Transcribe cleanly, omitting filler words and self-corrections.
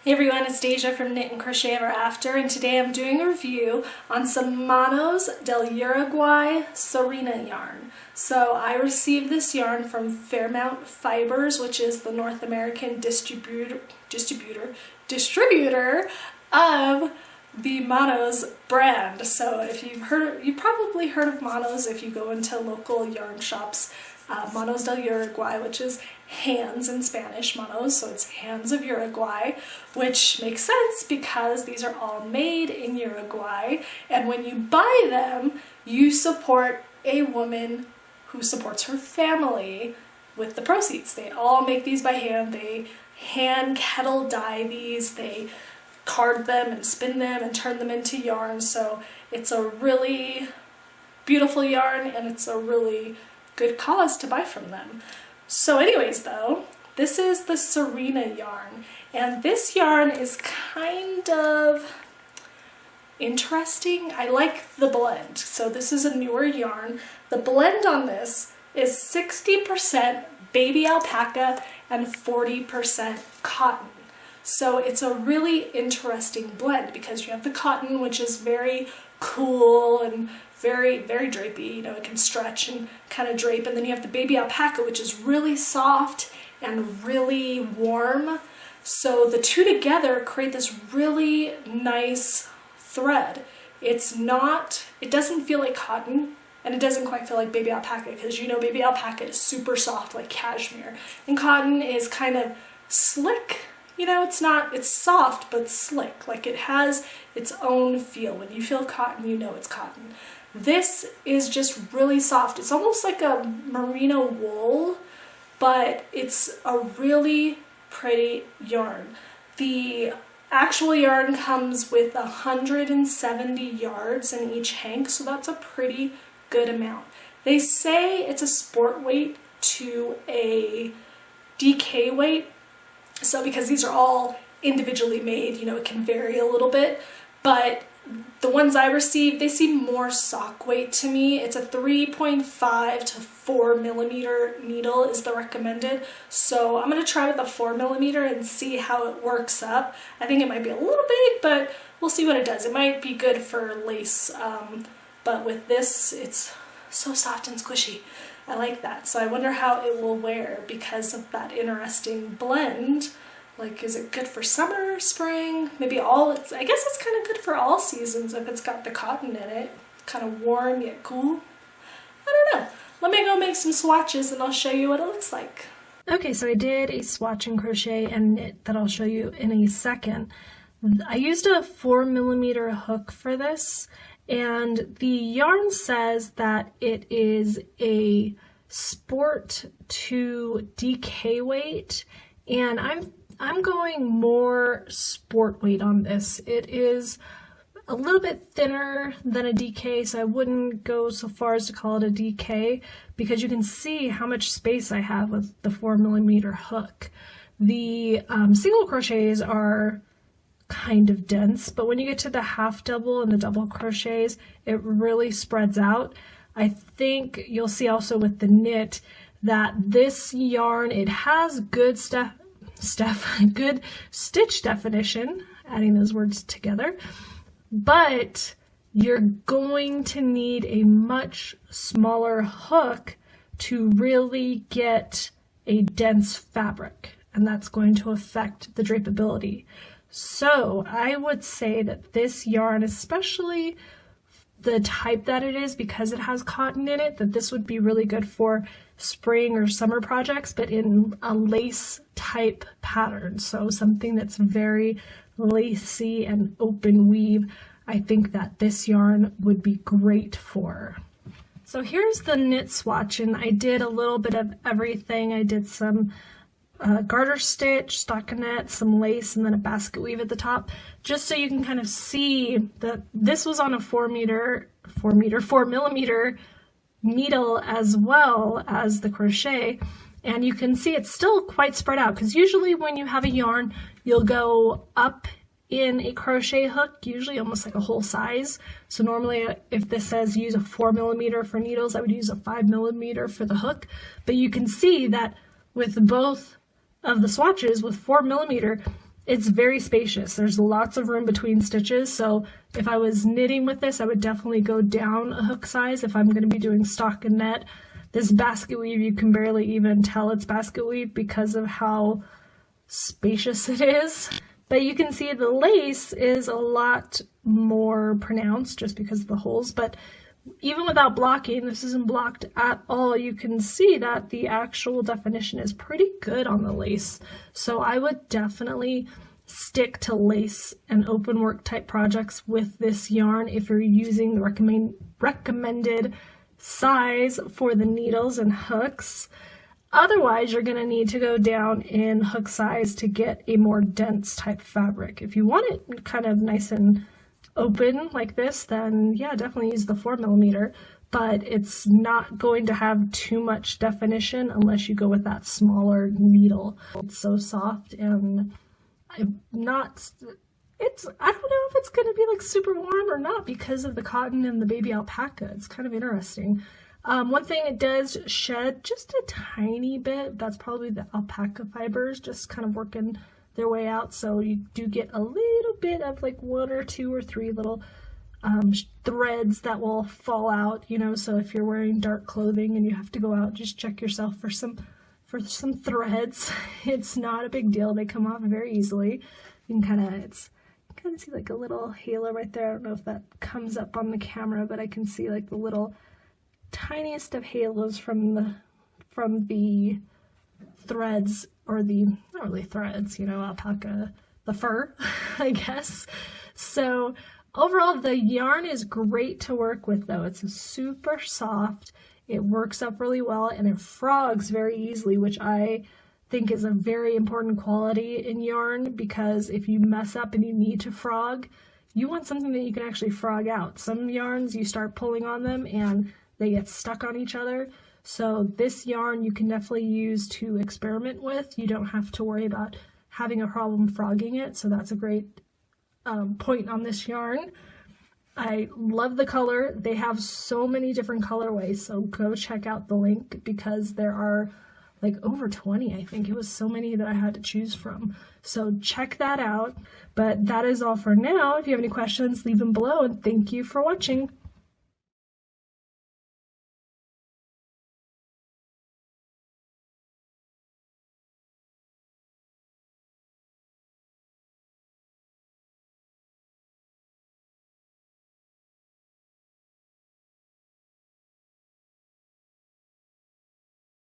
Hey everyone, it's Deja from Knit and Crochet Ever After, and today I'm doing a review on some Manos Del Uruguay Serena yarn. So I received this yarn from Fairmount Fibers, which is the North American distributor of the Manos brand. So if you've probably heard of Manos if you go into local yarn shops. Manos del Uruguay, which is hands in Spanish, manos, so it's hands of Uruguay, which makes sense because these are all made in Uruguay, and when you buy them, you support a woman who supports her family with the proceeds. They all make these by hand. They hand kettle dye these, they card them and spin them and turn them into yarn, so it's a really beautiful yarn and it's a really good cause to buy from them. So anyways though, this is the Serena yarn, and this yarn is kind of interesting. I like the blend. So this is a newer yarn. The blend on this is 60% baby alpaca and 40% cotton. So it's a really interesting blend because you have the cotton, which is very cool and very, very drapey, you know, it can stretch and kind of drape, and then you have the baby alpaca, which is really soft and really warm. So the two together create this really nice thread. It doesn't feel like cotton, and it doesn't quite feel like baby alpaca, because you know baby alpaca is super soft like cashmere, and cotton is kind of slick. You know, it's soft but slick, like it has its own feel. When you feel cotton, you know it's cotton. This is just really soft. It's almost like a merino wool, but it's a really pretty yarn. The actual yarn comes with 170 yards in each hank, so that's a pretty good amount. They say it's a sport weight to a DK weight, so because these are all individually made, you know, it can vary a little bit, but the ones I received, they seem more sock weight to me. It's a 3.5 to 4 millimeter needle is the recommended. So I'm going to try with the 4 millimeter and see how it works up. I think it might be a little big, but we'll see what it does. It might be good for lace, but with this, it's so soft and squishy. I like that. So I wonder how it will wear because of that interesting blend. Like, is it good for summer, spring, maybe all? I guess it's kind of good for all seasons if it's got the cotton in it. Kind of warm yet cool. I don't know. Let me go make some swatches and I'll show you what it looks like. Okay, so I did a swatch and crochet and knit that I'll show you in a second. I used a 4 millimeter hook for this, and the yarn says that it is a sport to DK weight, and I'm going more sport weight on this. It is a little bit thinner than a DK, so I wouldn't go so far as to call it a DK because you can see how much space I have with the 4 millimeter hook. The single crochets are kind of dense, but when you get to the half double and the double crochets, it really spreads out. I think you'll see also with the knit that this yarn, it has good good stitch definition, adding those words together, but you're going to need a much smaller hook to really get a dense fabric, and that's going to affect the drapability. So I would say that this yarn, especially the type that it is, because it has cotton in it, that this would be really good for spring or summer projects, but in a lace type pattern. So something that's very lacy and open weave, I think that this yarn would be great for. So here's the knit swatch, and I did a little bit of everything. I did some garter stitch, stockinette, some lace, and then a basket weave at the top, just so you can kind of see that this was on a 4 millimeter needle as well as the crochet, and you can see it's still quite spread out, because usually when you have a yarn, you'll go up in a crochet hook, usually almost like a whole size. So normally if this says use a 4 millimeter for needles, I would use a 5 millimeter for the hook, but you can see that with both of the swatches with 4 millimeter, it's very spacious. There's lots of room between stitches, so if I was knitting with this, I would definitely go down a hook size if I'm going to be doing stockinette. This basket weave, you can barely even tell it's basket weave because of how spacious it is. But you can see the lace is a lot more pronounced just because of the holes. But even without blocking, this isn't blocked at all, you can see that the actual definition is pretty good on the lace. So I would definitely stick to lace and open work type projects with this yarn if you're using the recommended size for the needles and hooks. Otherwise, you're going to need to go down in hook size to get a more dense type fabric. If you want it kind of nice and open like this, then yeah, definitely use the 4mm, but it's not going to have too much definition unless you go with that smaller needle. It's so soft, and I don't know if it's going to be like super warm or not because of the cotton and the baby alpaca. It's kind of interesting. One thing, it does shed just a tiny bit. That's probably the alpaca fibers just kind of working their way out, so you do get a little bit of like 1 or 2 or 3 little threads that will fall out, you know. So if you're wearing dark clothing and you have to go out, just check yourself for some threads. It's not a big deal. They come off very easily. You can kind of see like a little halo right there. I don't know if that comes up on the camera, but I can see like the little tiniest of halos from the threads, or the, not really threads, you know, alpaca, the fur, I guess. So overall, the yarn is great to work with though. It's super soft, it works up really well, and it frogs very easily, which I think is a very important quality in yarn, because if you mess up and you need to frog, you want something that you can actually frog out. Some yarns, you start pulling on them and they get stuck on each other. So this yarn you can definitely use to experiment with. You don't have to worry about having a problem frogging it, so that's a great point on this yarn. I love the color. They have so many different colorways, so go check out the link because there are like over 20, I think. It was so many that I had to choose from. So check that out. But that is all for now. If you have any questions, leave them below, and thank you for watching.